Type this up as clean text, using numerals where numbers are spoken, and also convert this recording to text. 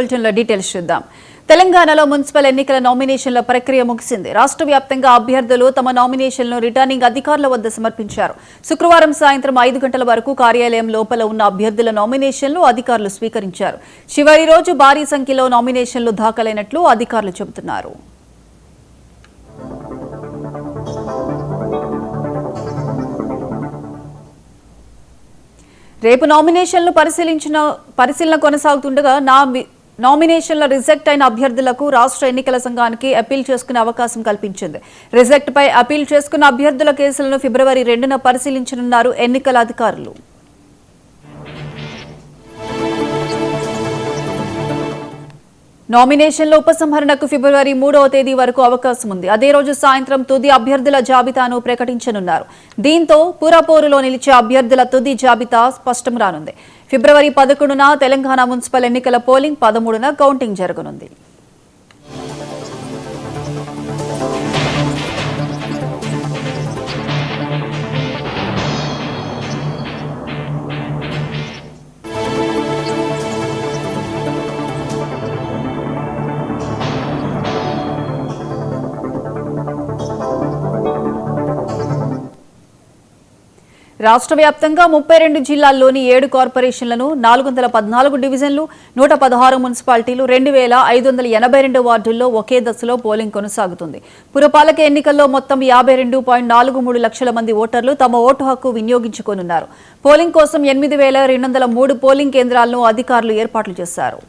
Details చూద్దాం. తెలంగాణలో municipal ఎన్నికల నామినేషన్ల ప్రక్రియ ముగిసింది. రాష్ట్ర వ్యాప్తంగా అభ్యర్థులు తమ నామినేషన్లను రిటర్నింగ్ అధికారుల వద్ద సమర్పించారు. శుక్రవారం సాయంత్రం 5 గంటల వరకు కార్యాలయం లోపల ఉన్న అభ్యర్థుల నామినేషన్లు అధికారులు స్వీకరించారు. చివరి రోజు భారీ సంఖ్యలో నామినేషన్లు దాఖలైనట్లు అధికారులు చెబుతున్నారు. రేపు నామినేషన్లు పరిశీలన కొనసాగుతుండగా నామినేషన్ల రిజెక్ట్ అయిన అభ్యర్థులకు రాష్ట్ర ఎన్నికల సంఘానికి అపీల్ చేసుకునే అవకాశం కల్పించింది. రిజెక్ట్ పై అపీల్ చేసుకున్న అభ్యర్థుల కేసులను ఫిబ్రవరి 2న పరిశీలించనున్నారు ఎన్నికల అధికారులు. నామినేషన్ల ఉపసంహరణకు ఫిబ్రవరి 3వ తేదీ వరకు అవకాశం ఉంది. అదే రోజు సాయంత్రం తుది అభ్యర్థుల జాబితాను ప్రకటించనున్నారు. దీంతో పురపోరులో నిలిచే అభ్యర్థుల తుది జాబితా స్పష్టం రానుంది. ఫిబ్రవరి 11న తెలంగాణ మున్సిపల్ ఎన్నికల పోలింగ్, 13న కౌంటింగ్ జరగనుంది. రాష్ట్ర వ్యాప్తంగా 32 జిల్లాల్లోని 7 కార్పొరేషన్లను, 414 డివిజన్లు, 116 మున్సిపాలిటీలు, 2582 వార్డుల్లో ఒకే దశలో పోలింగ్ కొనసాగుతుంది. పురపాలక ఎన్నికల్లో మొత్తం 52.43 లక్షల మంది ఓటర్లు తమ ఓటు హక్కు వినియోగించుకోనున్నారు. పోలింగ్ కోసం 8203 పోలింగ్ కేంద్రాలను అధికారులు ఏర్పాట్లు చేశారు.